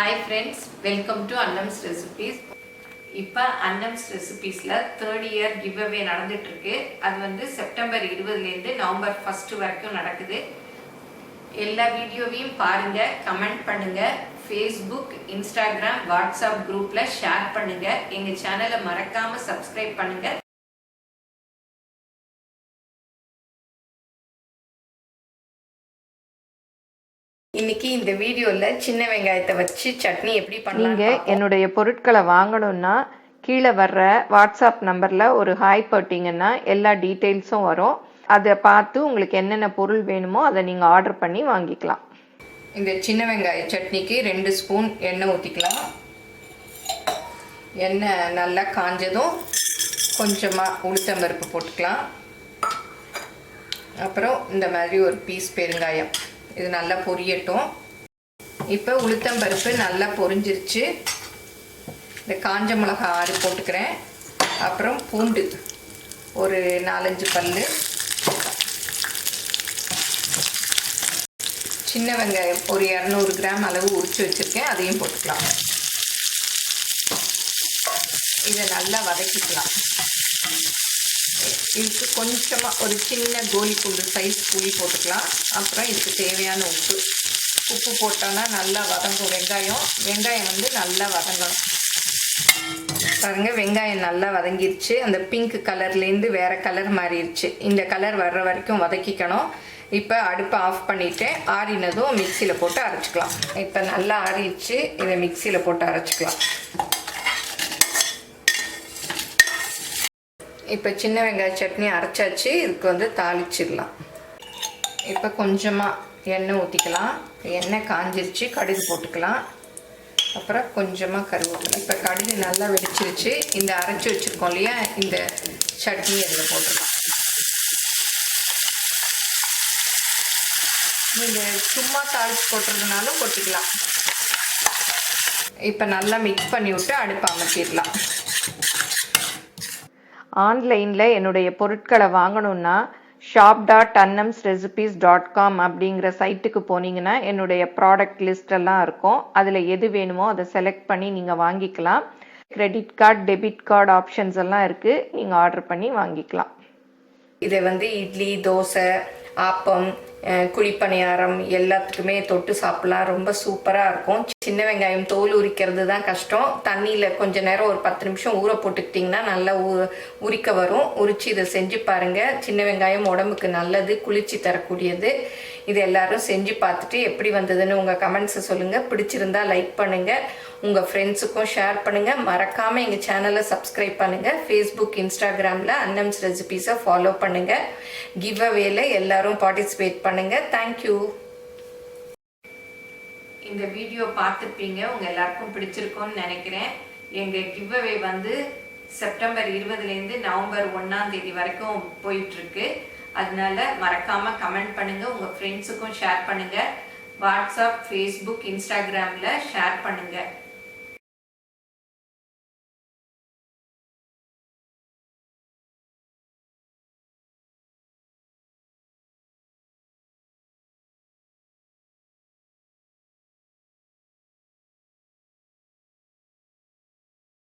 Hi friends, welcome to Annams recipes. இப்போ Annams recipesல 3rd year giveaway நடந்துட்டு இருக்கு. அது வந்து செப்டம்பர் 20ல இருந்து நவம்பர் 1 வரைக்கும் நடக்குது. எல்லா வீடியோவையும் பாருங்க, கமெண்ட் பண்ணுங்க, Facebook, Instagram, WhatsApp குரூப்ல ஷேர் பண்ணுங்க. எங்க சேனலை மறக்காம Subscribe பண்ணுங்க. இன்னைக்கு இந்த வீடியோல சின்ன வெங்காயத்தை வச்சு சட்னி எப்படி பண்ணலாம். நீங்க என்னுடைய பொருட்களை வாங்கணும்னா கீழே வர்ற வாட்ஸ்அப் நம்பர்ல ஒரு ஹாய் போட்டீங்கன்னா எல்லா டீட்டெயில்ஸும் வரும். அதை பார்த்து உங்களுக்கு என்னென்ன பொருள் வேணுமோ அதை நீங்க ஆர்டர் பண்ணி வாங்கிக்கலாம். இந்த சின்ன வெங்காய சட்னிக்கு 2 ஸ்பூன் எண்ணெய் ஊற்றிக்கலாம். எண்ணெய் நல்லா காஞ்சதும் கொஞ்சமாக உளுத்தம்பருப்பு போட்டுக்கலாம். அப்புறம் இந்த மாதிரி ஒரு பீஸ் பெருங்காயம், இது நல்லா பொரியட்டும். இப்போ உளுத்தம்பருப்பு நல்லா பொரிஞ்சிருச்சு. இந்த காஞ்ச மிளகா 6 போட்டுக்கிறேன். அப்புறம் பூண்டு ஒரு 4-5 பல், சின்ன வெங்காயம் ஒரு 200 கிராம் அளவு உரித்து வச்சுருக்கேன், அதையும் போட்டுக்கலாம். இதை நல்லா வதக்கிக்கலாம். இதுக்கு கொஞ்சமாக ஒரு சின்ன கோலி குண்டு சைஸ் புளி போட்டுக்கலாம். அப்புறம் இதுக்கு தேவையான உப்பு போட்டோன்னா நல்லா வதங்கும். வெங்காயம் வந்து நல்லா வதங்கணும். பாருங்கள், வெங்காயம் நல்லா வதங்கிருச்சு. அந்த பிங்க் கலர்லேருந்து வேறு கலர் மாறிடுச்சு. இந்த கலர் வர்ற வரைக்கும் வதக்கிக்கணும். இப்போ அடுப்பை ஆஃப் பண்ணிவிட்டு ஆறினதும் மிக்சியில் போட்டு அரைச்சிக்கலாம். இப்போ நல்லா ஆறிடுச்சு, இதை மிக்சியில் போட்டு அரைச்சிக்கலாம். இப்போ சின்ன வெங்காய சட்னி அரைச்சாச்சு. இதுக்கு வந்து தாளிச்சிடலாம். இப்போ கொஞ்சமாக எண்ணெய் ஊற்றிக்கலாம். எண்ணெய் காஞ்சிருச்சு, கடுகு போட்டுக்கலாம். அப்புறம் கொஞ்சமாக கருவேப்பிலை. இப்போ கடுகு நல்லா வெடிச்சிருச்சு. இந்த அரைச்சி வச்சுருக்கோம் இல்லையா, இந்த சட்னி அதில் போட்டுக்கலாம். நீங்கள் சும்மா தாளிச்சு போட்டுறதுனாலும் கொட்டிக்கலாம். இப்போ நல்லா மிக்ஸ் பண்ணி விட்டு அடுப்பை அமர்த்திடலாம். ஆன்லைனில் என்னுடைய பொருட்களை வாங்கணுன்னா shop.annamsrecipes.com அப்படிங்கிற சைட்டுக்கு போனீங்கன்னா என்னுடைய ப்ராடக்ட் லிஸ்ட் எல்லாம் இருக்கும். அதில் எது வேணுமோ அதை செலக்ட் பண்ணி நீங்கள் வாங்கிக்கலாம். Credit card, debit card options எல்லாம் இருக்குது, நீங்கள் ஆர்டர் பண்ணி வாங்கிக்கலாம். இதை வந்து இட்லி, தோசை, ஆப்பம், குழிப்பணியாரம் எல்லாத்துக்குமே தொட்டு சாப்பிடலாம். ரொம்ப சூப்பராக இருக்கும். சின்ன வெங்காயம் தோல் உரிக்கிறது தான் கஷ்டம். தண்ணியில் கொஞ்ச நேரம் ஒரு 10 நிமிஷம் ஊற போட்டுக்கிட்டிங்கன்னா நல்லா உரிக்க வரும். உரித்து இதை செஞ்சு பாருங்கள். சின்ன வெங்காயம் உடம்புக்கு நல்லது, குளிர்ச்சி தரக்கூடியது. இது எல்லாரும் செஞ்சு பார்த்துட்டு எப்படி வந்ததுன்னு உங்கள் கமெண்ட்ஸை சொல்லுங்கள். பிடிச்சிருந்தா லைக் பண்ணுங்கள், உங்கள் ஃப்ரெண்ட்ஸுக்கும் ஷேர் பண்ணுங்கள். மறக்காமல் எங்கள் சேனலை சப்ஸ்கிரைப் பண்ணுங்கள். ஃபேஸ்புக், இன்ஸ்டாகிராமில் அன்னம்ஸ் ரெசிபீஸை ஃபாலோ பண்ணுங்கள். கிவ் அவேல எல்லாரும் பார்ட்டிசிபேட் பண்ணுங்கள். தேங்க்யூ. இந்த வீடியோ பார்த்துருப்பீங்க, உங்கள் எல்லாருக்கும் பிடிச்சிருக்கும்னு நினைக்கிறேன். எங்கள் கிவ் அவே வந்து செப்டம்பர் 20லேருந்து நவம்பர் 1ஆம் தேதி வரைக்கும் போயிட்டுருக்கு. அதனால மறக்காமல் கமெண்ட் பண்ணுங்கள், உங்கள் ஃப்ரெண்ட்ஸுக்கும் ஷேர் பண்ணுங்கள். வாட்ஸ்அப், ஃபேஸ்புக், இன்ஸ்டாகிராமில் ஷேர் பண்ணுங்கள்.